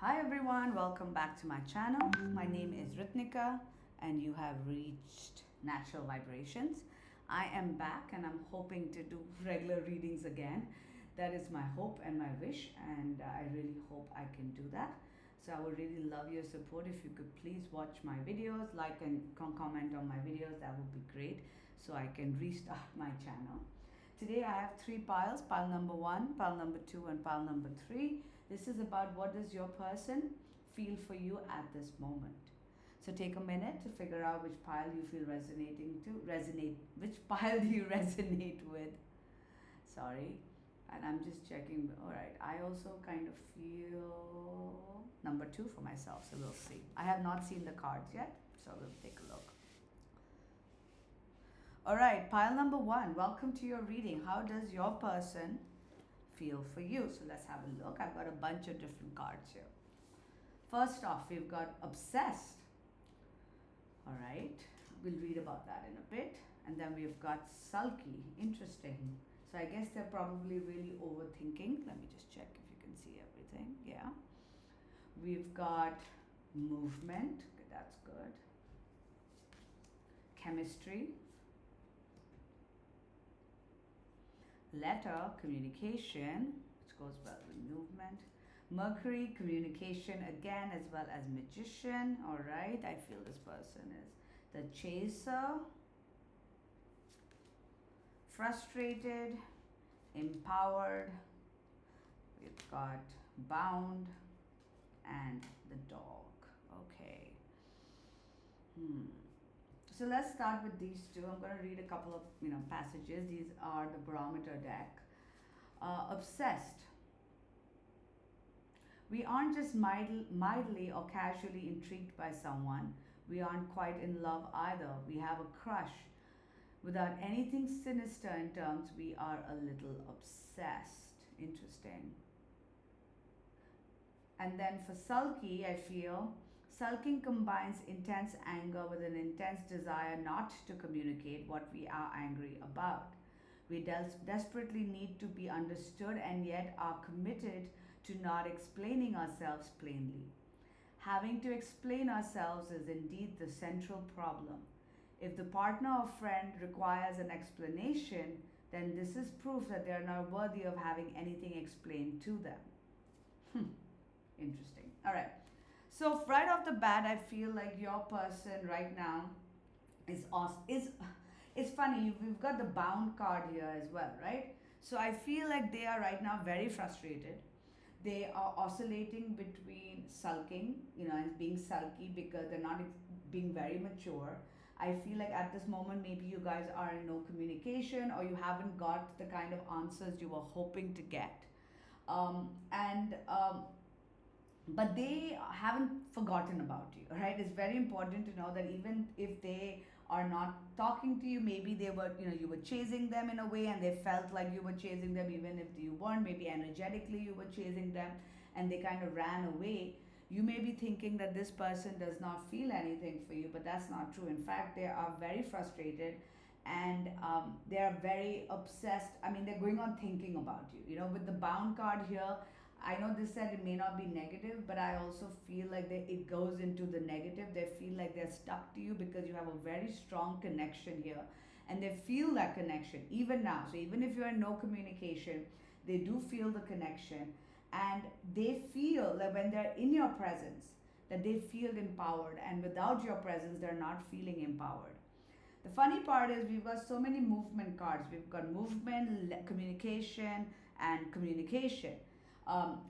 Hi everyone, welcome back to my channel. My name is Ritnika and you have reached Natural Vibrations. I am back and I'm hoping to do regular readings again. That is my hope and my wish, and I really hope I can do that. So I would really love your support. If you could please watch my videos, like and comment on my videos, that would be great so I can restart my channel. Today I have three piles, pile number 1, pile number 2 and pile number 3. This is about what does your person feel for you at this moment. So take a minute to figure out which pile you feel which pile do you resonate with. Sorry. And I'm just checking. All right. I also kind of feel number 2 for myself. So we'll see. I have not seen the cards yet. So we'll take a look. All right. Pile number 1. Welcome to your reading. How does your person feel for you? So let's have a look. I've got a bunch of different cards here. First off, we've got obsessed. All right. We'll read about that in a bit. And then we've got sulky. Interesting. So I guess they're probably really overthinking. Let me just check if you can see everything. Yeah. We've got movement. Okay, that's good. Chemistry. Letter, communication, which goes well with movement. Mercury, communication again, as well as magician. All right. I feel this person is the chaser. Frustrated, empowered, we've got bound, and the dog. Okay. So let's start with these two. I'm going to read a couple of passages. These are the barometer deck. Obsessed. We aren't just mildly or casually intrigued by someone. We aren't quite in love either. We have a crush. Without anything sinister in terms, we are a little obsessed. Interesting. And then for sulky, I feel sulking combines intense anger with an intense desire not to communicate what we are angry about. We desperately need to be understood and yet are committed to not explaining ourselves plainly. Having to explain ourselves is indeed the central problem. If the partner or friend requires an explanation, then this is proof that they are not worthy of having anything explained to them. Interesting. All right. So right off the bat, I feel like your person right now is awesome. It's funny. We've got the bound card here as well, right? So I feel like they are right now very frustrated. They are oscillating between sulking, and being sulky because they're not being very mature. I feel like at this moment, maybe you guys are in no communication or you haven't got the kind of answers you were hoping to get. But they haven't forgotten about you, right? It's very important to know that even if they are not talking to you, maybe they were, you were chasing them in a way and they felt like you were chasing them even if you weren't. Maybe energetically you were chasing them and they kind of ran away. You may be thinking that this person does not feel anything for you, but that's not true. In fact, they are very frustrated and they are very obsessed. I mean, they're going on thinking about you. With the bound card here, I know this said it may not be negative, but I also feel like it goes into the negative. They feel like they're stuck to you because you have a very strong connection here. And they feel that connection even now. So even if you're in no communication, they do feel the connection. And they feel that when they're in your presence, that they feel empowered. And without your presence, they're not feeling empowered. The funny part is we've got so many movement cards. We've got movement, communication, and communication.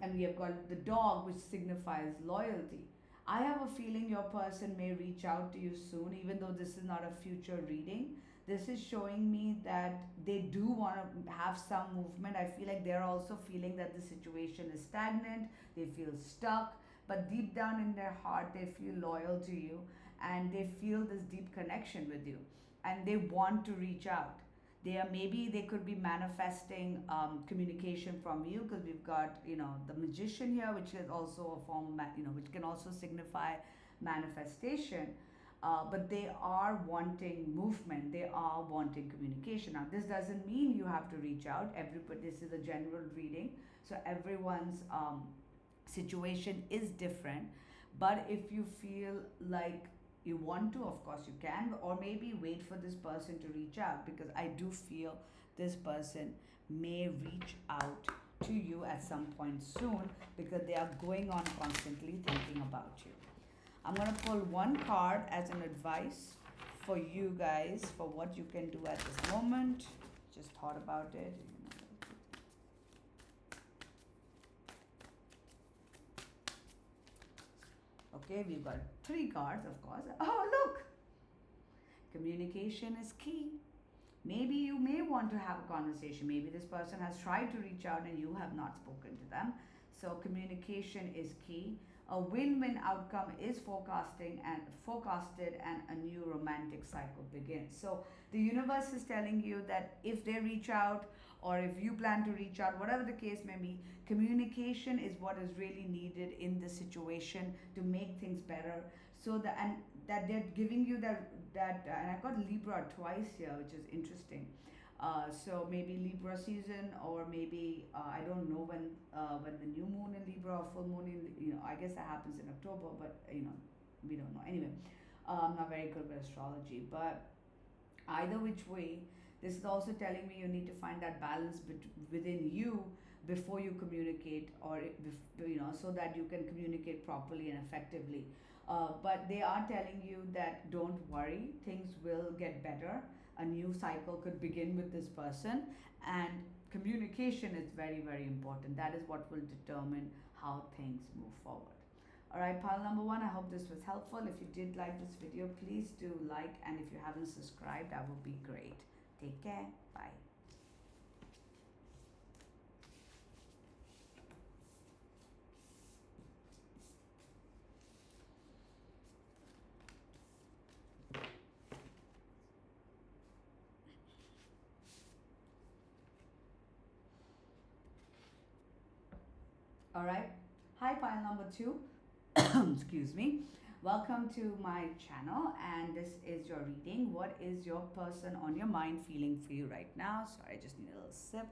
And we have got the dog, which signifies loyalty. I have a feeling your person may reach out to you soon, even though this is not a future reading. This is showing me that they do want to have some movement. I feel like they're also feeling that the situation is stagnant. They feel stuck. But deep down in their heart, they feel loyal to you. And they feel this deep connection with you. And they want to reach out. They could be manifesting communication from you, because we've got the magician here, which is also a form of which can also signify manifestation. But they are wanting movement. They are wanting communication. Now, this doesn't mean you have to reach out. This is a general reading, so everyone's situation is different. But if you feel like you want to, of course you can, or maybe wait for this person to reach out, because I do feel this person may reach out to you at some point soon, because they are going on constantly thinking about you. I'm going to pull one card as an advice for you guys for what you can do at this moment. Just thought about it. Okay, we've got three cards, of course. Oh, look! Communication is key. Maybe you may want to have a conversation. Maybe this person has tried to reach out and you have not spoken to them. So communication is key. A win-win outcome is forecasted and a new romantic cycle begins. So the universe is telling you that if they reach out, or if you plan to reach out, whatever the case may be, communication is what is really needed in this situation to make things better. So that they're giving you that and I got Libra twice here, which is interesting. So maybe Libra season, or maybe I don't know when the new moon in Libra or full moon in, I guess that happens in October, but we don't know. Anyway, I'm not very good with astrology, but either which way, this is also telling me you need to find that balance within you before you communicate, or so that you can communicate properly and effectively. But they are telling you that don't worry, things will get better. A new cycle could begin with this person, and communication is very, very important. That is what will determine how things move forward. All right, pile number one, I hope this was helpful. If you did like this video, please do like, and if you haven't subscribed, that would be great. Take care. Bye. All right. Hi, pile number two. Excuse me. Welcome to my channel, and this is your reading. What is your person on your mind feeling for you right now? Sorry, I just need a little sip.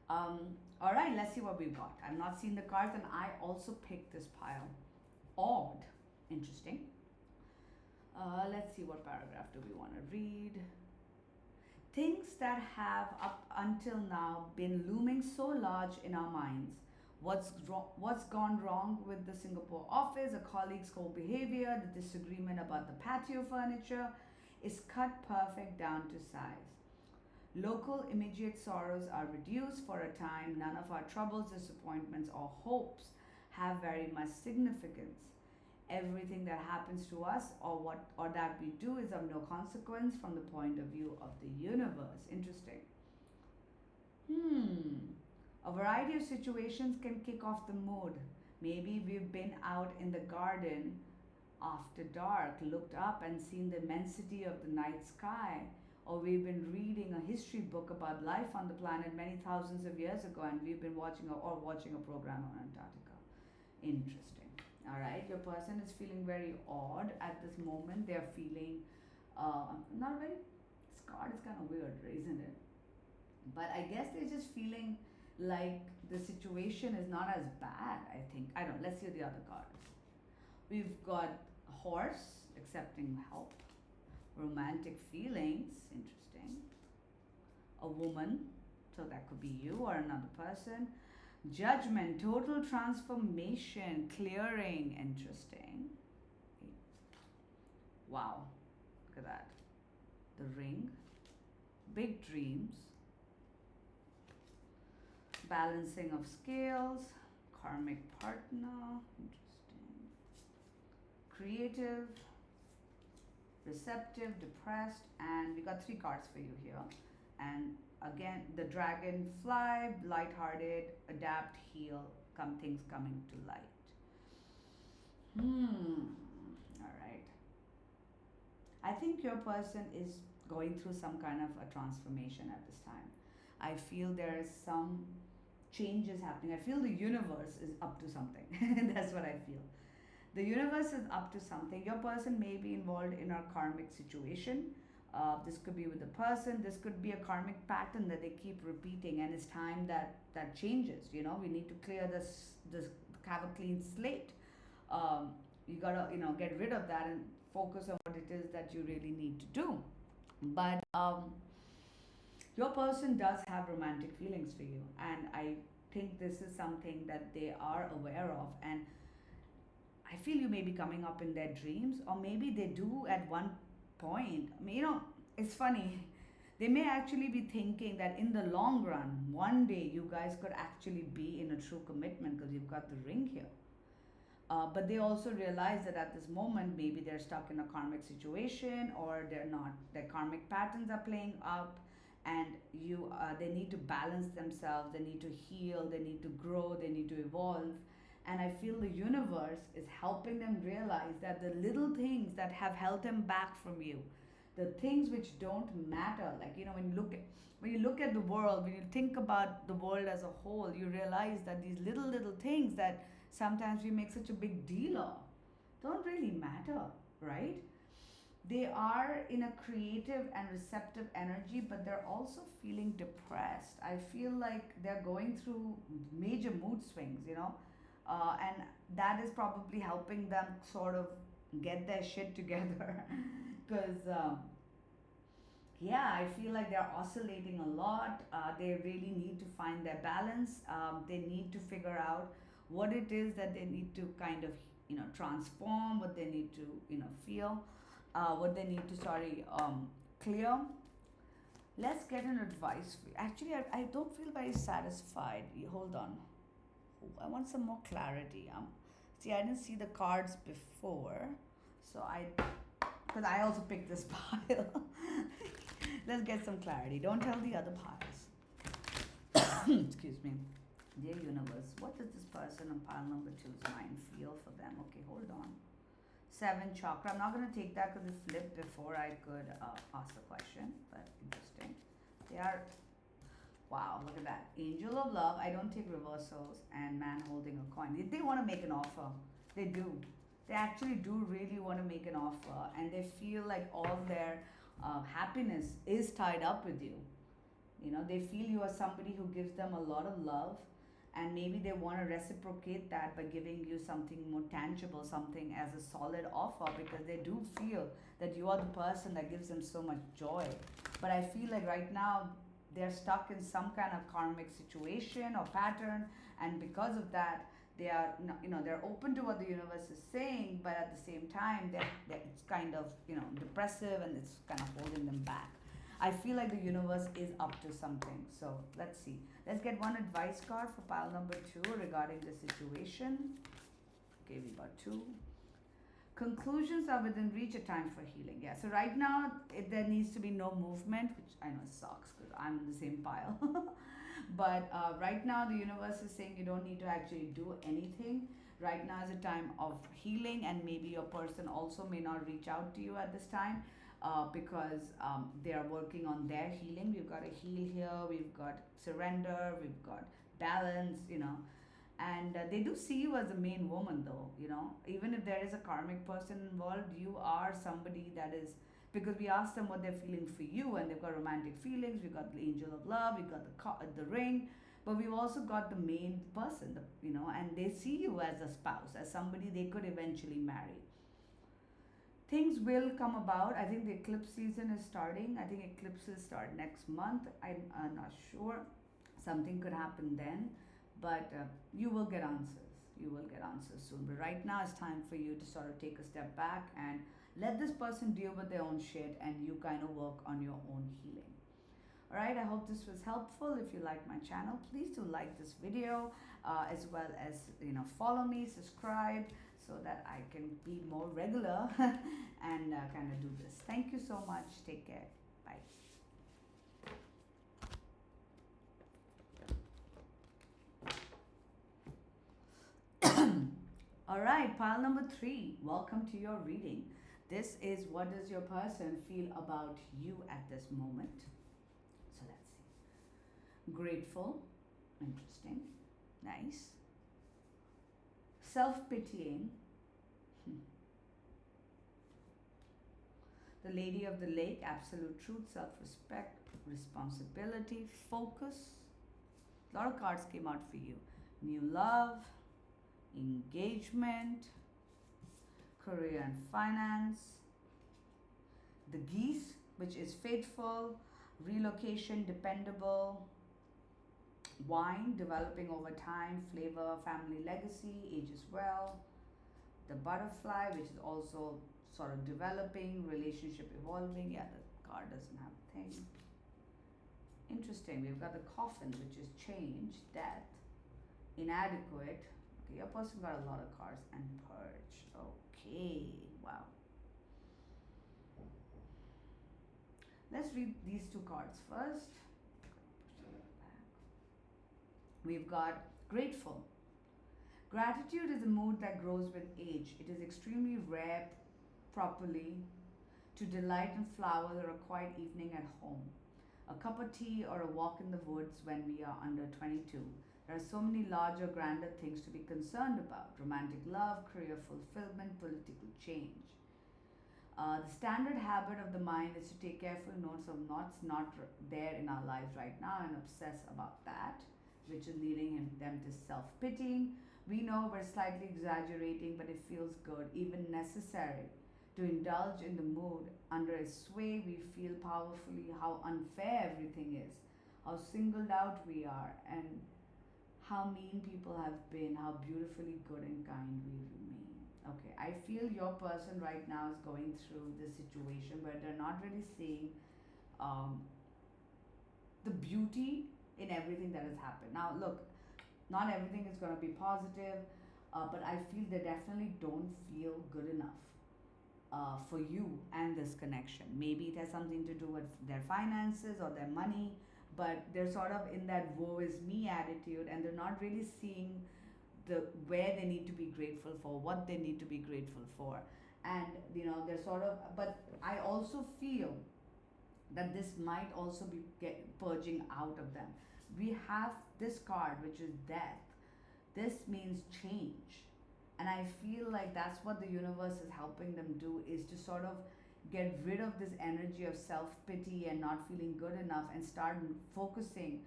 All right, let's see what we've got. I've not seen the cards, and I also picked this pile. Odd. Interesting. Let's see, what paragraph do we want to read? Things that have up until now been looming so large in our minds. What's gone wrong with the Singapore office, a colleague's cold behavior, the disagreement about the patio furniture is cut perfect down to size. Local immediate sorrows are reduced for a time. None of our troubles, disappointments, or hopes have very much significance. Everything that happens to us or that we do is of no consequence from the point of view of the universe. Interesting. A variety of situations can kick off the mood. Maybe we've been out in the garden after dark, looked up and seen the immensity of the night sky, or we've been reading a history book about life on the planet many thousands of years ago, and we've been watching a program on Antarctica. Interesting. All right, your person is feeling very odd at this moment. They're feeling not very. This card is kind of weird, isn't it? But I guess they're just feeling like the situation is not as bad. I think. I don't. Let's see the other cards. We've got a horse accepting help, romantic feelings. Interesting. A woman, so that could be you or another person. Judgment, total transformation, clearing. Interesting. Wow, look at that. The ring, big dreams, balancing of scales, karmic partner. Interesting. Creative, receptive, depressed, and we got three cards for you here. And again, the dragonfly, lighthearted, adapt, heal, things coming to light. All right. I think your person is going through some kind of a transformation at this time. I feel there is some changes happening. I feel the universe is up to something. That's what I feel. The universe is up to something. Your person may be involved in a karmic situation. This could be with a person. This could be a karmic pattern that they keep repeating, and it's time that that changes. We need to clear this, have a clean slate. You gotta get rid of that and focus on what it is that you really need to do. But your person does have romantic feelings for you, and I think this is something that they are aware of, and I feel you may be coming up in their dreams, or maybe they do at one point. I mean, it's funny. They may actually be thinking that in the long run, one day you guys could actually be in a true commitment because you've got the ring here. But they also realize that at this moment, maybe they're stuck in a karmic situation, or they're not. Their karmic patterns are playing up, and they need to balance themselves. They need to heal. They need to grow. They need to evolve. And I feel the universe is helping them realize that the little things that have held them back from you, the things which don't matter, like when you look at the world, when you think about the world as a whole, you realize that these little things that sometimes we make such a big deal of don't really matter, right? They are in a creative and receptive energy, but they're also feeling depressed. I feel like they're going through major mood swings. And that is probably helping them sort of get their shit together. Because yeah, I feel like they're oscillating a lot. They really need to find their balance. They need to figure out what it is that they need to kind of transform, what they need to feel, what they need to clear. Let's get an advice. Actually, I don't feel very satisfied. Hold on. I want some more clarity. See, I didn't see the cards before, so because I also picked this pile. Let's get some clarity. Don't tell the other piles. Excuse me. Dear universe, what does this person on pile number 2's mind feel for them? Okay, hold on. 7 chakra. I'm not going to take that because it flipped before I could ask the question, but interesting. They are. Wow, look at that. Angel of love. I don't take reversals, and man holding a coin. They want to make an offer. They do. They actually do really want to make an offer, and they feel like all their happiness is tied up with you. They feel you are somebody who gives them a lot of love, and maybe they want to reciprocate that by giving you something more tangible, something as a solid offer, because they do feel that you are the person that gives them so much joy. But I feel like right now they're stuck in some kind of karmic situation or pattern, and because of that, they are they're open to what the universe is saying, but at the same time it's kind of depressive, and it's kind of holding them back. I feel like the universe is up to something. So let's see. Let's get one advice card for pile number 2 regarding the situation. Okay, we got 2. Conclusions are within reach, a time for healing. Yeah, so right now there needs to be no movement, which I know sucks because I'm in the same pile. But right now the universe is saying you don't need to actually do anything. Right now is a time of healing, and maybe your person also may not reach out to you at this time because they are working on their healing. We've got a heal here, we've got surrender, we've got balance, and they do see you as a main woman, though. Even if there is a karmic person involved, you are somebody that is, because we asked them what they're feeling for you, and they've got romantic feelings. We've got the angel of love, we've got the ring, but we've also got the main person, and they see you as a spouse, as somebody they could eventually marry. Things will come about. I think the eclipse season is starting. I think eclipses start next month. I'm not sure. Something could happen then, but you will get answers. You will get answers soon. But right now, it's time for you to sort of take a step back and let this person deal with their own shit, and you kind of work on your own healing. All right, I hope this was helpful. If you like my channel, please do like this video, as well as follow me, subscribe, so that I can be more regular and kind of do this. Thank you so much. Take care. Bye. All right, pile number 3. Welcome to your reading. This is, what does your person feel about you at this moment? So let's see. Grateful. Interesting. Nice. Self-pitying. The Lady of the Lake, absolute truth, self respect, responsibility, focus. A lot of cards came out for you. New love, engagement, career and finance. The Geese, which is faithful, relocation, dependable, wine, developing over time, flavor, family legacy, ages well. The Butterfly, which is also sort of developing, relationship evolving. Yeah, the card doesn't have a thing. Interesting. We've got the Coffin, which is change, death, inadequate. Okay, your person got a lot of cards, and Purge. Okay, wow. Let's read these two cards first. We've got grateful. Gratitude is a mood that grows with age. It is extremely rare properly to delight in flowers or a quiet evening at home, a cup of tea or a walk in the woods when we are under 22. There are so many larger, grander things to be concerned about: romantic love, career fulfillment, political change. The standard habit of the mind is to take careful notes of what's not there in our lives right now and obsess about that, which is leading them to self-pitying. We know we're slightly exaggerating, but it feels good, even necessary, to indulge in the mood. Under its sway, we feel powerfully how unfair everything is, how singled out we are, and how mean people have been, how beautifully good and kind we remain. Okay, I feel your person right now is going through this situation where they're not really seeing um, the beauty in everything that has happened. Now, look, not everything is going to be positive, but I feel they definitely don't feel good enough for you and this connection. Maybe it has something to do with their finances or their money, but they're sort of in that woe is me attitude, and they're not really seeing the where they need to be grateful for, what they need to be grateful for. And they're sort of, but I also feel that this might also be purging out of them. We have this card, which is death. This means change, and I feel like that's what the universe is helping them do, is to sort of get rid of this energy of self-pity and not feeling good enough, and start focusing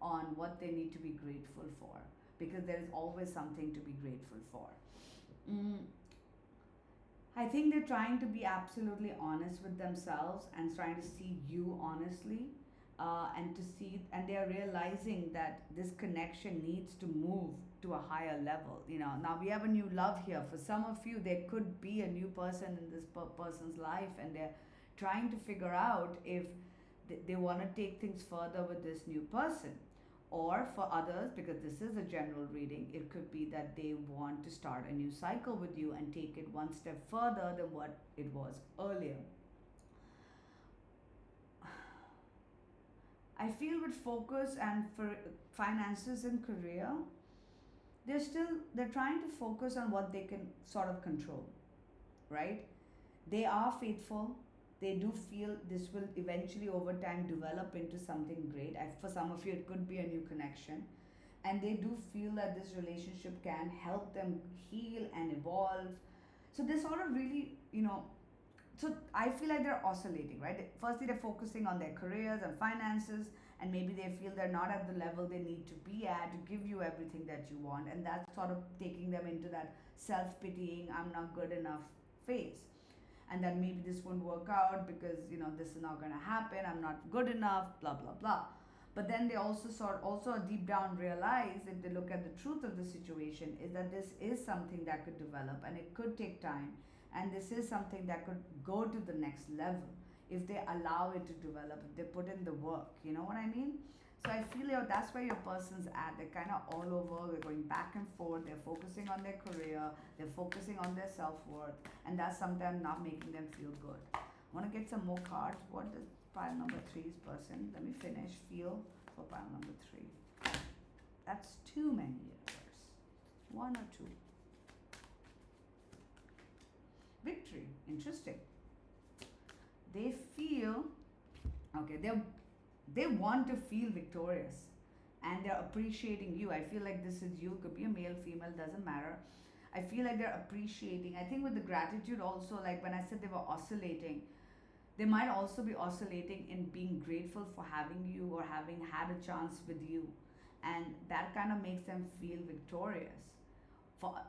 on what they need to be grateful for, because there is always something to be grateful for. I think they're trying to be absolutely honest with themselves and trying to see you honestly, and they are realizing that this connection needs to move to a higher level. Now we have a new love here. For some of you, there could be a new person in this person's life, and they're trying to figure out if they want to take things further with this new person. Or for others, because this is a general reading, it could be that they want to start a new cycle with you and take it one step further than what it was earlier. I feel with focus and for finances and career, they're trying to focus on what they can sort of control, right? They are faithful. They do feel this will eventually over time develop into something great. For some of you, it could be a new connection. And they do feel that this relationship can help them heal and evolve. So they sort of really, so I feel like they're oscillating, right? Firstly, they're focusing on their careers and finances, and maybe they feel they're not at the level they need to be at to give you everything that you want. And that's sort of taking them into that self-pitying, I'm not good enough phase. And then maybe this won't work out because this is not going to happen, I'm not good enough, blah blah blah. But then they also deep down realize, if they look at the truth of the situation, is that this is something that could develop, and it could take time, and this is something that could go to the next level if they allow it to develop, if they put in the work. You know what I mean? So I feel that's where your person's at. They're kind of all over. They're going back and forth. They're focusing on their career. They're focusing on their self-worth. And that's sometimes not making them feel good. I want to get some more cards. What does pile number 3's person? Let me finish. Feel for pile number 3. That's too many universe. 1 or 2. Victory. Interesting. They feel, okay, they want to feel victorious, and they're appreciating you. I feel like this is you, could be a male, female, doesn't matter. I feel like they're appreciating. I think with the gratitude also, like when I said they were oscillating, They might also be oscillating in being grateful for having you or having had a chance with you, and that kind of makes them feel victorious.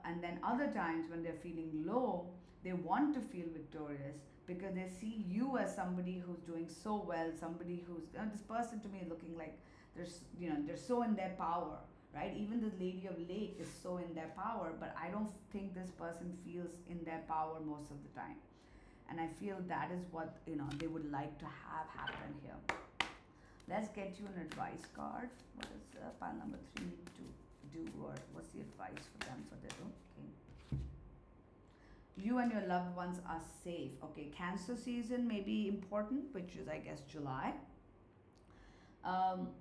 And then other times when they're feeling low, they want to feel victorious because they see you as somebody who's doing so well, somebody who's, this person to me is looking like they're so in their power, right? Even the lady of lake is so in their power, but I don't think this person feels in their power most of the time. And I feel that is what they would like to have happen here. Let's get you an advice card. What does pile number 3 need to do, or what's the advice for them for their okay? You and your loved ones are safe. Okay, Cancer season may be important, which is I guess July.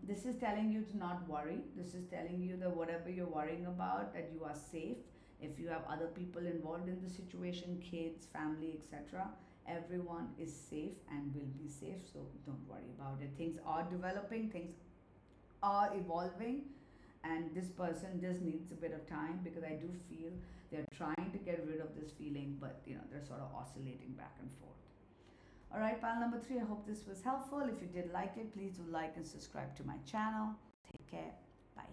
This is telling you to not worry. This is telling you that whatever you're worrying about, that you are safe. If you have other people involved in the situation, kids, family, etc., everyone is safe and will be safe, so don't worry about it. Things are developing, things are evolving, and this person just needs a bit of time, because I do feel they're trying to get rid of this feeling, but they're sort of oscillating back and forth. All right, pile number 3, I hope this was helpful. If you did like it, please do like and subscribe to my channel. Take care. Bye.